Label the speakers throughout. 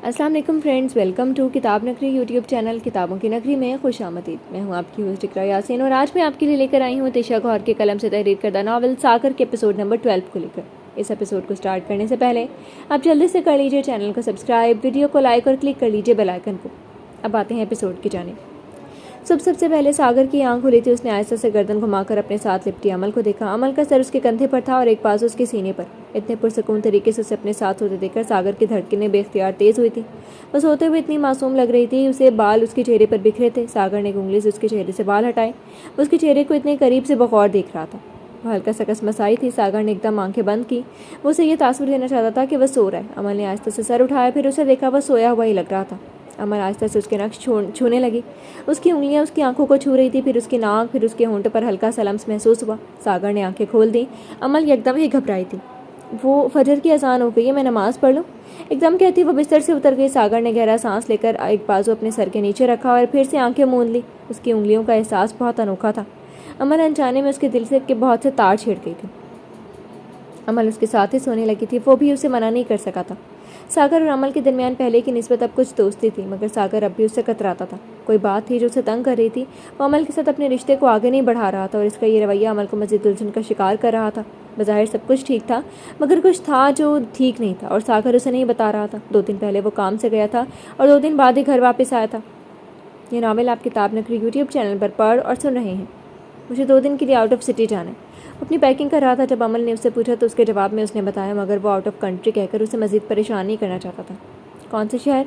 Speaker 1: السلام علیکم friends, welcome to کتاب نگری یوٹیوب چینل کتابوں کی نگری میں خوش آمدید۔ میں ہوں آپ کی ہوسٹ اقرا یاسین اور آج میں آپ کے لیے لے کر آئی ہوں تشا گوہر کے قلم سے تحریر کردہ ناول ساغر کے ایپیسوڈ نمبر 12 کو لے کر۔ اس ایپیسوڈ کو سٹارٹ کرنے سے پہلے آپ جلدی سے کر لیجئے چینل کو سبسکرائب، ویڈیو کو لائک اور کلک کر لیجئے بیل آئیکن کو۔ اب آتے ہیں ایپیسوڈ کی جانب۔ سب سے پہلے ساغر کی آنکھ کھلی تھی۔ اس نے آہستہ سے گردن گھما کر اپنے ساتھ لپٹی عمل کو دیکھا۔ عمل کا سر اس کے کندھے پر تھا اور ایک بازو اس کے سینے پر۔ اتنے پرسکون طریقے سے اسے اپنے ساتھ ہوتے دیکھ کر ساغر کی دھڑکنیں بے اختیار تیز ہوئی تھی۔ وہ سوتے ہوئے اتنی معصوم لگ رہی تھی، اسے بال اس کے چہرے پر بکھرے تھے۔ ساغر نے ایک انگلی سے اس کے چہرے سے بال ہٹائے۔ وہ اس کے چہرے کو اتنے قریب سے بغور دیکھ رہا تھا۔ وہ ہلکا سا کسمسائی تھی۔ ساغر نے ایک دم آنکھیں بند کی۔ وہ اسے یہ تاثر دینا چاہتا تھا کہ وہ سو رہا ہے۔ عمل نے آہستہ سے سر اٹھایا، پھر اسے دیکھا وہ سویا ہوا ہی لگ رہا تھا۔ عمل آہستہ سے اس کے نقش چھونے لگی۔ اس کی انگلیاں اس کی آنکھوں کو چھو رہی تھی، پھر اس کی ناک، پھر اس کے ہونٹ پر ہلکا سا لمس محسوس ہوا۔ ساغر نے آنکھیں کھول دیں۔ عمل یکدم ہی گھبرائی تھی۔ وہ فجر کی اذان ہو گئی ہے، میں نماز پڑھ لوں؟ ایک دم کہتی وہ بستر سے اتر گئی۔ ساغر نے گہرا سانس لے کر ایک بازو اپنے سر کے نیچے رکھا اور پھر سے آنکھیں موند لی۔ اس کی انگلیوں کا احساس بہت انوکھا تھا۔ عمل انجانے میں اس کے دل سے کے بہت سے تار چھڑ گئی تھی۔ عمل اس کے ساتھ ہی سونے لگی تھی، وہ بھی اسے منع نہیں کر سکا تھا۔ ساغر اور عمل کے درمیان پہلے کی نسبت اب کچھ دوستی تھی، مگر ساغر اب بھی اس سے کتراتا تھا۔ کوئی بات تھی جو اسے تنگ کر رہی تھی۔ وہ عمل کے ساتھ اپنے رشتے کو آگے نہیں بڑھا رہا تھا اور اس کا یہ رویہ عمل کو مزید الجھن کا شکار کر رہا تھا۔ بظاہر سب کچھ ٹھیک تھا، مگر کچھ تھا جو ٹھیک نہیں تھا اور ساغر اسے نہیں بتا رہا تھا۔ 2 دن پہلے وہ کام سے گیا تھا اور 2 دن بعد ہی گھر واپس آیا تھا۔ یہ ناول آپ کتاب نگری یوٹیوب چینل پر پڑھ اور سن رہے ہیں۔ مجھے 2 دن کے لیے آؤٹ آف سٹی جانا ہے۔ اپنی پیکنگ کر رہا تھا جب عمل نے اس سے پوچھا تو اس کے جواب میں اس نے بتایا، مگر وہ آؤٹ آف کنٹری کہہ کر اسے مزید پریشان نہیں کرنا چاہتا تھا۔ کون سے شہر؟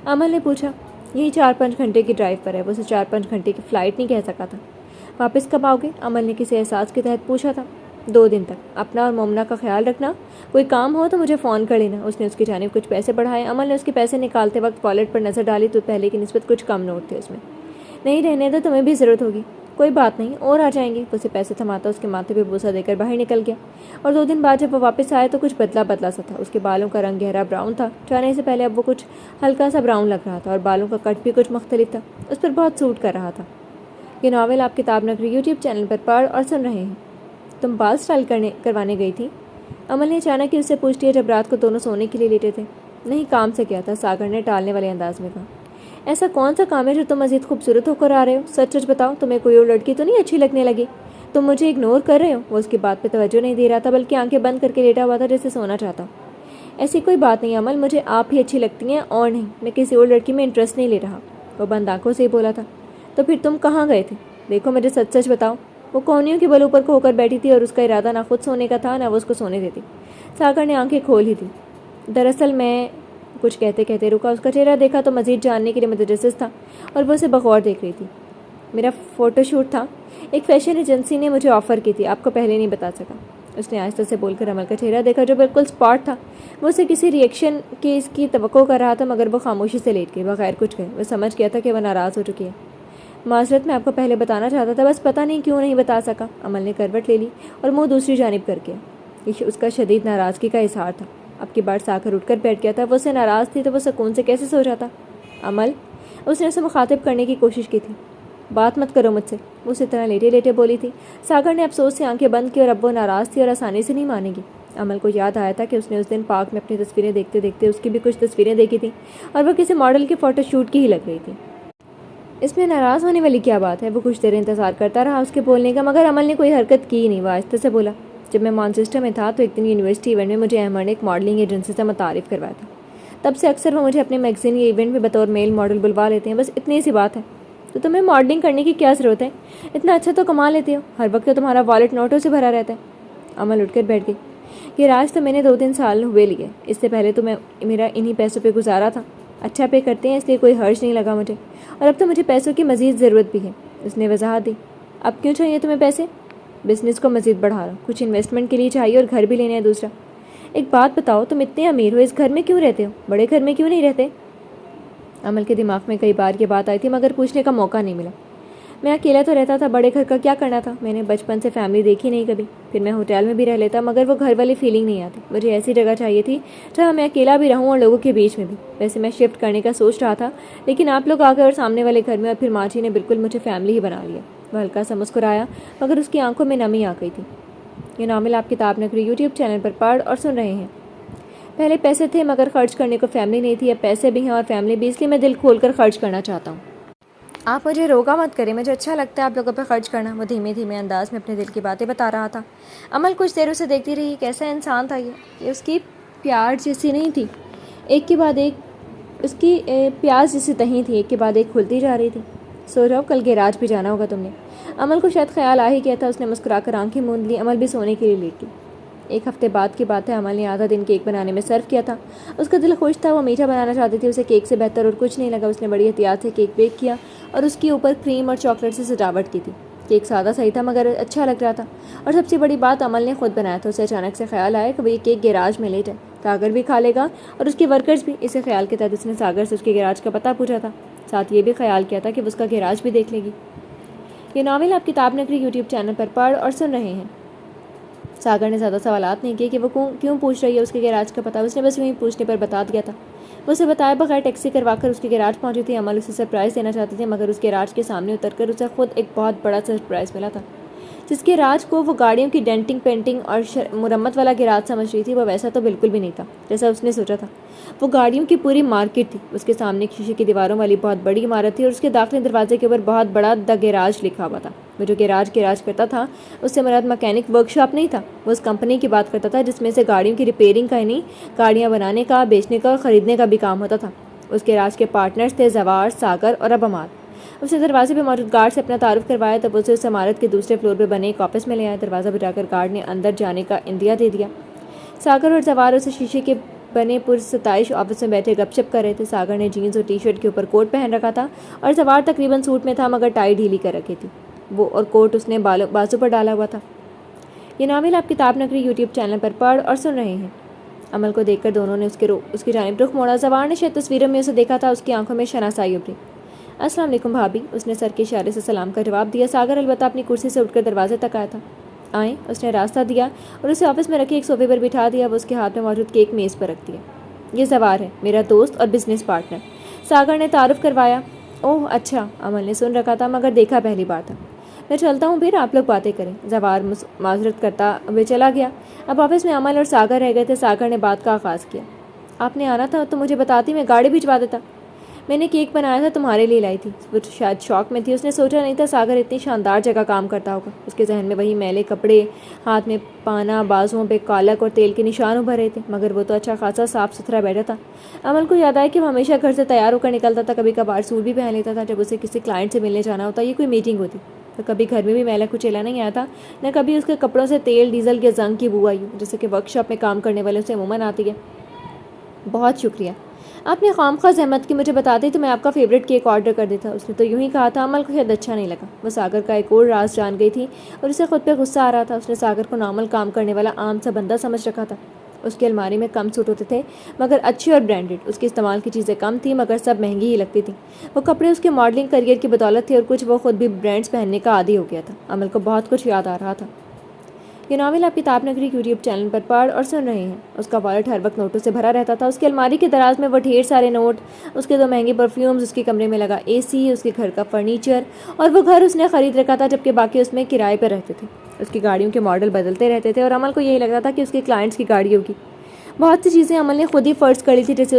Speaker 1: عمل نے پوچھا۔ یہی 4-5 گھنٹے کی ڈرائیو پر ہے۔ وہ اسے 4-5 گھنٹے کی فلائٹ نہیں کہہ سکا تھا۔ واپس کب آؤ گے؟ عمل نے کسی احساس کے تحت پوچھا تھا۔ 2 دن تک۔ اپنا اور مومنہ کا خیال رکھنا۔ کوئی کام ہو تو مجھے فون کر لینا۔ اس نے اس کی جانب کچھ پیسے بڑھائے۔ عمل نے اس کے پیسے نکالتے وقت والیٹ پر نظر ڈالی تو پہلے کی نسبت کچھ کم نوٹ تھے اس میں۔ نہیں رہنے دو، تمہیں بھی ضرورت ہوگی۔ کوئی بات نہیں، اور آ جائیں گے۔ اسے پیسے تھماتا اس کے ماتھے پہ بوسہ دے کر باہر نکل گیا اور 2 دن بعد جب وہ واپس آئے تو کچھ بدلا سا تھا۔ اس کے بالوں کا رنگ گہرا براؤن تھا۔ جانے سے پہلے اب وہ کچھ ہلکا سا براؤن لگ رہا تھا اور بالوں کا کٹ بھی کچھ مختلف تھا، اس پر بہت سوٹ کر رہا تھا۔ یہ ناول آپ کتاب نگری یوٹیوب چینل پر پڑھ اور سن رہے ہیں۔ تم بال سٹائل کروانے گئی تھی؟ عمل نے اچانک ہی اس سے پوچھ لیا جب رات کو دونوں سونے کے لیے لیٹے تھے۔ نہیں، کام سے کیا تھا، ساغر نے ٹالنے والے انداز میں کہا۔ ایسا کون سا کام ہے جو تم مزید خوبصورت ہو کر آ رہے ہو؟ سچ بتاؤ، تمہیں کوئی اور لڑکی تو نہیں اچھی لگنے لگی؟ تم مجھے اگنور کر رہے ہو؟ وہ اس کی بات پہ توجہ نہیں دے رہا تھا بلکہ آنکھیں بند کر کے لیٹا ہوا تھا جیسے سونا چاہتا ہو۔ ایسی کوئی بات نہیں عمل، مجھے آپ ہی اچھی لگتی ہیں اور نہیں، میں کسی اور لڑکی میں انٹرسٹ نہیں لے رہا۔ وہ بند آنکھوں سے ہی بولا تھا۔ تو پھر تم کہاں گئے تھے؟ دیکھو مجھے سچ بتاؤ۔ وہ کونیوں کے بل اوپر کھو کر بیٹھی تھی اور اس کا ارادہ نہ خود سونے کا تھا نہ وہ اس کو سونے دیتی۔ ساغر نے آنکھیں کھول ہی دی۔ دراصل میں کچھ کہتے کہتے رکا۔ اس کا چہرہ دیکھا تو مزید جاننے کے لیے متجسس تھا اور وہ اسے بغور دیکھ رہی تھی۔ میرا فوٹو شوٹ تھا، ایک فیشن ایجنسی نے مجھے آفر کی تھی، آپ کو پہلے نہیں بتا سکا۔ اس نے آہستہ سے بول کر عمل کا چہرہ دیکھا جو بالکل اسپاٹ تھا۔ وہ اسے کسی ری ایکشن کی اس کی توقع کر رہا تھا مگر وہ خاموشی سے لیٹ گئی بغیر کچھ کہے۔ وہ سمجھ گیا تھا کہ وہ ناراض ہو چکی ہے۔ معذرت، میں آپ کو پہلے بتانا چاہتا تھا، بس پتہ نہیں کیوں نہیں بتا سکا۔ عمل نے کروٹ لے لی اور منہ دوسری جانب کر کے۔ یہ اس کا شدید ناراضگی کا اظہار تھا۔ اب کی بار ساغر اٹھ کر بیٹھ گیا تھا۔ وہ اسے ناراض تھی تو وہ سکون سے کیسے سو جاتا؟ عمل، اس نے اسے مخاطب کرنے کی کوشش کی تھی۔ بات مت کرو مجھ سے، وہ اسی طرح لیٹے لیٹے بولی تھی۔ ساغر نے افسوس سے آنکھیں بند کی اور اب وہ ناراض تھی اور آسانی سے نہیں مانے گی۔ عمل کو یاد آیا تھا کہ اس نے اس دن پارک میں اپنی تصویریں دیکھتے دیکھتے اس کی بھی کچھ تصویریں دیکھی تھیں اور وہ کسی ماڈل کے فوٹو شوٹ کی ہی لگ رہی تھی۔ اس میں ناراض ہونے والی کیا بات ہے؟ وہ کچھ دیر انتظار کرتا رہا اس کے بولنے کا مگر عمل نے کوئی حرکت کی ہی نہیں۔ وہ آہستہ سے بولا، جب میں مانچسٹر میں تھا تو ایک دن یونیورسٹی ایونٹ میں مجھے احمد نے ایک ماڈلنگ ایجنسی سے متعارف کروایا تھا۔ تب سے اکثر وہ مجھے اپنے میگزین یا ایونٹ میں بطور میل ماڈل بلوا لیتے ہیں، بس اتنی سی بات ہے۔ تو تمہیں ماڈلنگ کرنے کی کیا ضرورت ہے؟ اتنا اچھا تو کما لیتے ہو، ہر وقت تو تمہارا والیٹ نوٹوں سے بھرا رہتا ہے۔ عمل اٹھ کر بیٹھ گئی۔ یہ راج تو میں نے 2-3 سال ہوئے لیے، اس سے پہلے تو میرا انہی پیسوں پہ گزارا تھا۔ اچھا پے کرتے ہیں اس لیے کوئی حرج نہیں لگا مجھے، اور اب تو مجھے پیسوں کی مزید ضرورت بھی ہے۔ اس نے وضاحت دی۔ اب کیوں چاہیے تمہیں پیسے؟ بزنس کو مزید بڑھا رہا ہوں، کچھ انویسٹمنٹ کے لیے چاہیے اور گھر بھی لینا ہے دوسرا۔ ایک بات بتاؤ، تم اتنے امیر ہو، اس گھر میں کیوں رہتے ہو؟ بڑے گھر میں کیوں نہیں رہتے؟ عمل کے دماغ میں کئی بار یہ بات آئی تھی مگر پوچھنے کا موقع نہیں ملا۔ میں اکیلا تو رہتا تھا، بڑے گھر کا کیا کرنا تھا؟ میں نے بچپن سے فیملی دیکھی نہیں کبھی، پھر میں ہوٹل میں بھی رہ لیتا مگر وہ گھر والی فیلنگ نہیں آتی۔ مجھے ایسی جگہ چاہیے تھی جہاں میں اکیلا بھی رہوں اور لوگوں کے بیچ میں بھی۔ ویسے میں شفٹ کرنے کا سوچ رہا تھا لیکن آپ لوگ آ گئے اور سامنے والے گھر میں، اور پھر ماں جی نے بالکل مجھے فیملی ہی بنا لیا۔ وہ ہلکا سا مسکرایا مگر اس کی آنکھوں میں نمی آ گئی تھی۔ یہ ناول آپ کتاب نگری یوٹیوب چینل پر پڑھ اور سن رہے ہیں۔ پہلے پیسے تھے مگر خرچ کرنے کو فیملی نہیں تھی، اب پیسے بھی ہیں اور فیملی بھی، اس لیے میں دل کھول کر خرچ کرنا چاہتا ہوں۔ آپ مجھے روکا مت کریں، مجھے اچھا لگتا ہے آپ لوگوں پہ خرچ کرنا۔ وہ دھیمے دھیمے انداز میں اپنے دل کی باتیں بتا رہا تھا۔ عمل کچھ دیر اسے دیکھتی رہی، کیسا انسان تھا یہ اس کی پیاز جیسی نہیں تھی، ایک کے بعد ایک اس کی پیاز جیسی تہیں تھی، ایک کے بعد ایک کھلتی جا رہی تھی۔ سو جاؤ، کل گیراج بھی جانا ہوگا تم نے۔ عمل کو شاید خیال آ ہی گیا تھا، اس نے مسکرا کر آنکھیں موند لی۔ عمل بھی سونے کے لیے لیٹ گئی۔ ایک ہفتے بعد کی بات ہے، عمل نے آدھا دن کیک بنانے میں صرف کیا تھا۔ اس کا دل خوش تھا، وہ میٹھا بنانا چاہتی تھی، اسے کیک سے بہتر اور کچھ نہیں لگا۔ اس نے بڑی احتیاط سے کیک بیک کیا اور اس کے اوپر کریم اور چاکلیٹ سے سجاوٹ کی تھی۔ کیک سادہ صحیح تھا مگر اچھا لگ رہا تھا، اور سب سے بڑی بات عمل نے خود بنایا تھا۔ اسے اچانک سے خیال آیا کہ وہ یہ کیک گیراج میں لے جائے، ساگر بھی کھا لے گا اور اس کے ورکرز بھی۔ اسی خیال کے تحت اس نے ساگر سے اس کے گیراج کا پتہ پوچھا تھا، ساتھ یہ بھی خیال کیا تھا کہ وہ اس کا گیراج بھی دیکھ لے گی۔ یہ ناول آپ کتاب نگری یوٹیوب چینل پر پڑھ اور سن رہے ہیں۔ ساگر نے زیادہ سوالات نہیں کیے کہ وہ کیوں پوچھ رہی ہے اس کے گیراج کا پتہ، اس نے بس یوں ہی پوچھنے پر بتا دیا تھا۔ وہ اسے بتائے بغیر ٹیکسی کروا کر اس کے گیراج پہنچی تھی۔ عمل اسے سرپرائز دینا چاہتی تھی مگر اس گیراج کے سامنے اتر کر اسے خود ایک بہت بڑا سرپرائز ملا تھا۔ جس گیراج کو وہ گاڑیوں کی ڈینٹنگ پینٹنگ اور مرمت والا گیراج سمجھ رہی تھی، وہ ویسا تو بالکل بھی نہیں تھا جیسا اس نے سوچا تھا۔ وہ گاڑیوں کی پوری مارکیٹ تھی۔ اس کے سامنے ایک شیشے کی دیواروں والی بہت بڑی عمارت تھی اور اس کے داخلی دروازے کے اوپر بہت بڑا دا گیراج لکھا ہوا تھا۔ وہ جو گیراج کرتا تھا اس سے مراد مکینک ورک شاپ نہیں تھا، وہ اس کمپنی کی بات کرتا تھا جس میں سے گاڑیوں کی ریپیئرنگ کا ہی نہیں، گاڑیاں بنانے کا، بیچنے کا اور خریدنے کا بھی کام ہوتا تھا۔ اس گیراج کے پارٹنرز تھے زوار، ساگر اور اب عماد۔ اس نے دروازے پہ موجود گارڈ سے اپنا تعارف کروایا، تب اسے اس عمارت کے دوسرے فلور پہ بنے ایک آفس میں لے آیا۔ دروازہ بجا کر گارڈ نے اندر جانے کا اندیا دے دیا۔ ساگر اور زوار اسے شیشے کے بنے پرستائش آفس میں بیٹھے گپ شپ کر رہے تھے۔ ساگر نے جینز اور ٹی شرٹ کے اوپر کوٹ پہن رکھا تھا اور زوار تقریباً سوٹ میں تھا مگر ٹائی ڈھیلی کر رکھی تھی، وہ اور کوٹ اس نے بازو پر ڈالا ہوا تھا۔ یہ ناول آپ کتاب نگری یوٹیوب چینل پر پڑھ اور سن رہے ہیں۔ عمل کو دیکھ کر دونوں نے اس کی جانب رخ موڑا۔ زوار نے شاید تصویروں میں اسے دیکھا تھا، اس کی آنکھوں میں شناسائی ابھری۔ السلام علیکم بھابھی، اس نے سر کے اشارے سے سلام کا جواب دیا۔ ساگر البتہ اپنی کرسی سے اٹھ کر دروازے تک آیا تھا۔ آئیں، اس نے راستہ دیا اور اسے آفس میں رکھے ایک صوفے پر بٹھا دیا۔ وہ اس کے ہاتھ میں موجود کیک میز پر رکھ دیا۔ یہ زوار ہے، میرا دوست اور بزنس پارٹنر، ساگر نے تعارف کروایا۔ اوہ اچھا، عمل نے سن رکھا تھا مگر دیکھا پہلی بار تھا۔ میں چلتا ہوں، پھر آپ لوگ باتیں کریں۔ زوار معذرت کرتا ہوئے چلا گیا۔ اب آفس میں عمل اور ساگر رہ گئے تھے۔ ساگر نے بات کا آغاز کیا۔ آپ نے آنا تھا تو مجھے بتاتی، میں گاڑی بھجوا دیتا۔ میں نے کیک بنایا تھا، تمہارے لیے لائی تھی۔ وہ شاید شوق میں تھی، اس نے سوچا نہیں تھا ساگر اتنی شاندار جگہ کام کرتا ہوگا۔ اس کے ذہن میں وہی میلے کپڑے، ہاتھ میں پانا، بازوؤں پہ کالک اور تیل کے نشان ابھر رہے تھے مگر وہ تو اچھا خاصا صاف ستھرا بیٹھا تھا۔ عمل کو یاد آیا کہ وہ ہمیشہ گھر سے تیار ہو کر نکلتا تھا، کبھی کبھار سوٹ بھی پہن لیتا تھا جب اسے کسی کلائنٹ سے ملنے جانا ہوتا، یہ کوئی میٹنگ ہوتی، تو کبھی گھر میں بھی میلا کچیلا نہیں آیا تھا، نہ کبھی اس کے کپڑوں سے تیل، ڈیزل یا زنگ کی بو آئی ہو جیسے کہ ورک شاپ میں کام کرنے والے سے عموماً آتی ہے۔ بہت شکریہ، آپ نے خواہ زحمت کی، مجھے بتاتے تو میں آپ کا فیوریٹ کیک آرڈر کر دیتا۔ اس نے تو یوں ہی کہا تھا۔ عمل کو شاید اچھا نہیں لگا، وہ ساگر کا ایک اور راز جان گئی تھی اور اسے خود پہ غصہ آ رہا تھا۔ اس نے ساگر کو نارمل کام کرنے والا عام سا بندہ سمجھ رکھا تھا۔ اس کی الماری میں کم سوٹ ہوتے تھے مگر اچھے اور برانڈڈ، اس کے استعمال کی چیزیں کم تھیں مگر سب مہنگی ہی لگتی تھیں۔ وہ کپڑے اس کے ماڈلنگ کیریئر کی بدولت تھے اور کچھ وہ خود بھی برانڈز پہننے کا عادی ہو گیا تھا۔ عمل کو بہت کچھ یاد آ رہا تھا۔ یہ ناول آپ کتاب نگری یوٹیوب چینل پر پڑھ اور سن رہے ہیں۔ اس کا والیٹ ہر وقت نوٹوں سے بھرا رہتا تھا۔ اس کی الماری کے دراز میں وہ ڈھیر سارے نوٹ، اس کے 2 مہنگے پرفیومز، اس کے کمرے میں لگا اے سی، اس کے گھر کا فرنیچر، اور وہ گھر اس نے خرید رکھا تھا جبکہ باقی اس میں کرائے پر رہتے تھے۔ اس کی گاڑیوں کے ماڈل بدلتے رہتے تھے اور عمل کو یہی لگتا تھا کہ اس کے کلائنٹس کی گاڑی ہوگی۔ بہت سی چیزیں عمل نے خود ہی فرض کر لی تھی، جیسے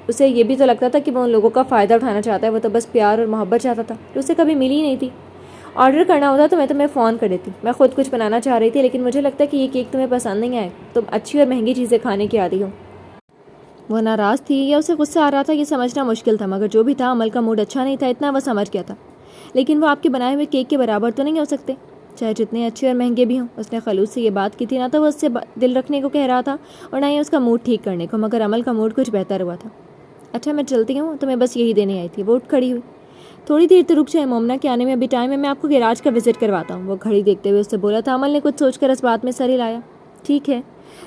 Speaker 1: اسے یہ بھی تو لگتا تھا کہ وہ ان لوگوں کا فائدہ اٹھانا چاہتا ہے، وہ تو بس پیار اور محبت چاہتا تھا جو اسے کبھی ملی ہی نہیں تھی۔ آرڈر کرنا ہوتا تو میں تمہیں فون کر دیتی، میں خود کچھ بنانا چاہ رہی تھی لیکن مجھے لگتا ہے کہ یہ کیک تمہیں پسند نہیں آئے، تم اچھی اور مہنگی چیزیں کھانے کی عادی ہو۔ وہ ناراض تھی یا اسے غصہ آ رہا تھا یہ سمجھنا مشکل تھا مگر جو بھی تھا عمل کا موڈ اچھا نہیں تھا، اتنا وہ سمجھ گیا تھا۔ لیکن وہ آپ کے بنائے ہوئے کیک کے برابر تو نہیں ہو سکتے، چاہے جتنے اچھے اور مہنگے بھی ہوں۔ اس نے خلوص سے یہ بات کی تھی، نہ تو وہ اس سے دل رکھنے کو کہہ رہا تھا اور نہ ہی اس کا موڈ ٹھیک کرنے کو، مگر عمل کا موڈ کچھ بہتر ہوا تھا۔ اچھا میں چلتی ہوں، تمہیں بس یہی دینے آئی تھی۔ وہ اٹھ کھڑی ہوئی۔ تھوڑی دیر تو رک جائے، مومنہ کے آنے میں ابھی ٹائم ہے، میں آپ کو گیراج کا وزٹ کرواتا ہوں، وہ گھڑی دیکھتے ہوئے اس سے بولا تھا۔ عمل نے کچھ سوچ کر اس بات میں سر ہلایا۔ ٹھیک ہے۔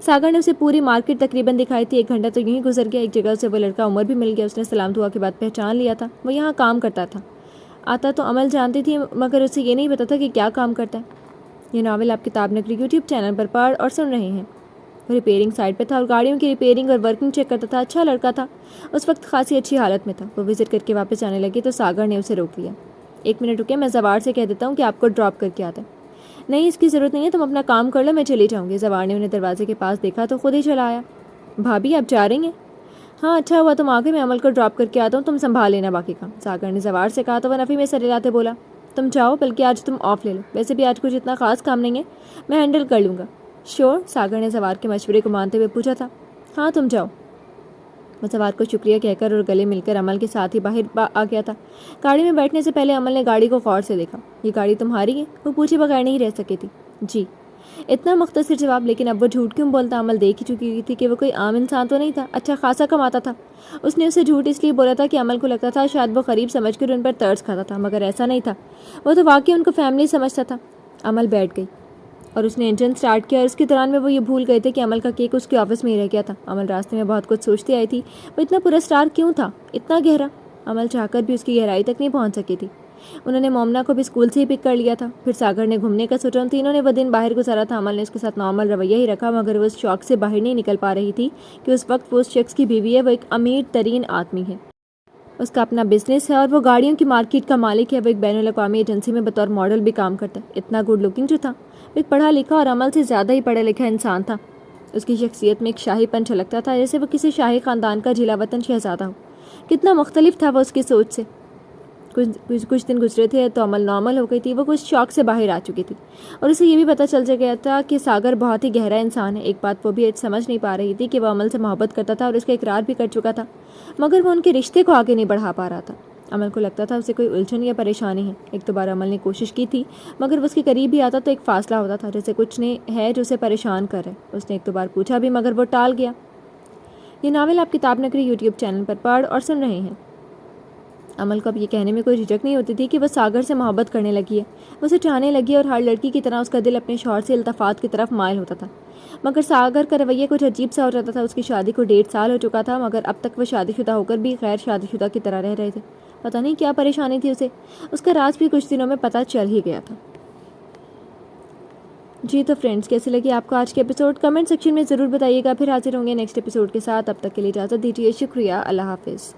Speaker 1: ساگر نے اسے پوری مارکیٹ تقریباً دکھائی تھی، 1 گھنٹہ تو یوں ہی گزر گیا۔ ایک جگہ اسے وہ لڑکا عمر بھی مل گیا، اس نے سلام دعا کے بعد پہچان لیا تھا، وہ یہاں کام کرتا تھا۔ آتا تو عمل جانتی تھی مگر اسے یہ نہیں پتا تھا کہ کیا کام کرتا ہے۔ یہ ناول آپ کتاب نگری یوٹیوب چینل پر پڑھ اور سن رہے ہیں۔ وہ ریپیئرنگ سائٹ پہ تھا اور گاڑیوں کی ریپیئرنگ اور ورکنگ چیک کرتا تھا۔ اچھا لڑکا تھا، اس وقت خاصی اچھی حالت میں تھا۔ وہ وزٹ کر کے واپس جانے لگی تو ساگر نے اسے روک لیا۔ 1 منٹ رکے، میں زوار سے کہہ دیتا ہوں کہ آپ کو ڈراپ کر کے آتا ہے۔ نہیں، اس کی ضرورت نہیں ہے، تم اپنا کام کر لو، میں چلی جاؤں گی۔ زوار نے انہیں دروازے کے پاس دیکھا تو خود ہی چلا آیا۔ بھابھی آپ جا رہی ہیں؟ ہاں اچھا ہوا تم آ گئے، میں عمل کو ڈراپ کر کے آتا ہوں، تم سنبھال لینا باقی کام، ساگر نے زوار سے کہا تو وہ نفی میں سر ہلاتے بولا تم جاؤ، بلکہ آج تم آف لے لو، ویسے بھی آج کچھ اتنا خاص کام نہیں ہے، میں ہینڈل کر لوں گا۔ شور، ساگر نے زوار کے مشورے کو مانتے ہوئے پوچھا تھا۔ ہاں تم جاؤ۔ وہ زوار کو شکریہ کہہ کر اور گلے مل کر عمل کے ساتھ ہی باہر آ گیا تھا۔ گاڑی میں بیٹھنے سے پہلے عمل نے گاڑی کو غور سے دیکھا۔ یہ گاڑی تمہاری ہے؟ وہ پوچھے بغیر نہیں رہ سکی تھی۔ جی۔ اتنا مختصر جواب، لیکن اب وہ جھوٹ کیوں بولتا؟ عمل دیکھ ہی چکی تھی کہ وہ کوئی عام انسان تو نہیں تھا، اچھا خاصا کماتا تھا۔ اس نے اسے جھوٹ اس لیے بولا تھا کہ عمل کو لگتا تھا شاید وہ غریب سمجھ کر ان پر ترس کھاتا تھا، مگر ایسا نہیں تھا، وہ تو واقعی ان کو فیملی سمجھتا تھا۔ عمل بیٹھ گئی اور اس نے انجن سٹارٹ کیا، اور اس کے دوران میں وہ یہ بھول گئے تھے کہ عمل کا کیک اس کے آفس میں ہی رہ گیا تھا۔ عمل راستے میں بہت کچھ سوچتی آئی تھی، وہ اتنا پورا اسٹار کیوں تھا، اتنا گہرا؟ عمل چاہ کر بھی اس کی گہرائی تک نہیں پہنچ سکی تھی۔ انہوں نے مومنا کو بھی اسکول سے ہی پک کر لیا تھا، پھر ساگر نے گھومنے کا سوچا، تینوں نے وہ دن باہر گزارا تھا۔ عمل نے اس کے ساتھ نارمل رویہ ہی رکھا، مگر وہ اس شوق سے باہر نہیں نکل پا رہی تھی کہ اس وقت وہ اس شخص کی بیوی ہے، وہ ایک امیر ترین آدمی ہے، اس کا اپنا بزنس ہے اور وہ گاڑیوں کی مارکیٹ کا مالک ہے، وہ ایک بین الاقوامی ایجنسی میں بطور ماڈل بھی کام کرتا ہے، اتنا گڈ لکنگ جو تھا، وہ ایک پڑھا لکھا اور عمل سے زیادہ ہی پڑھا لکھا انسان تھا۔ اس کی شخصیت میں ایک شاہی پن چھلکتا تھا، جیسے وہ کسی شاہی خاندان کا جلا وطن شہزادہ ہو۔ کتنا مختلف تھا وہ اس کی سوچ سے۔ کچھ دن گزرے تھے تو عمل نارمل ہو گئی تھی، وہ کچھ شوق سے باہر آ چکی تھی، اور اسے یہ بھی پتہ چل گیا تھا کہ ساگر بہت ہی گہرا انسان ہے۔ ایک بات وہ بھی سمجھ نہیں پا رہی تھی کہ وہ عمل سے محبت کرتا تھا اور اس کا اقرار بھی کر چکا تھا، مگر وہ ان کے رشتے کو آگے نہیں بڑھا پا رہا تھا۔ عمل کو لگتا تھا اسے کوئی الجھن یا پریشانی ہے۔ ایک دو بار عمل نے کوشش کی تھی، مگر وہ اس کے قریب بھی آتا تو ایک فاصلہ ہوتا تھا، جیسے کچھ نے ہے جو اسے پریشان کر رہے۔ اس نے ایک دو بار پوچھا بھی، مگر وہ ٹال گیا۔ یہ ناول آپ کتاب نگری یوٹیوب چینل پر پڑھ اور سن رہے ہیں۔ عمل کو اب یہ کہنے میں کوئی جھجک نہیں ہوتی تھی کہ وہ ساگر سے محبت کرنے لگی ہے، وہ اسے چاہنے لگی ہے، اور ہر لڑکی کی طرح اس کا دل اپنے شوہر سے التفات کی طرف مائل ہوتا تھا، مگر ساگر کا رویہ کچھ عجیب سا ہو جاتا تھا۔ اس کی شادی کو 1.5 سال ہو چکا تھا، مگر اب تک وہ شادی شدہ ہو کر بھی غیر شادی شدہ کی طرح رہ رہے تھے۔ پتہ نہیں کیا پریشانی تھی اسے، اس کا راز بھی کچھ دنوں میں پتہ چل ہی گیا تھا۔ جی تو فرینڈز، کیسے لگی آپ کو آج کے ایپیسوڈ؟ کمنٹ سیکشن میں ضرور بتائیے گا۔ پھر حاضر ہوں گے نیکسٹ ایپیسوڈ کے ساتھ، اب تک کے لیے اجازت دیجیے، شکریہ، اللہ حافظ۔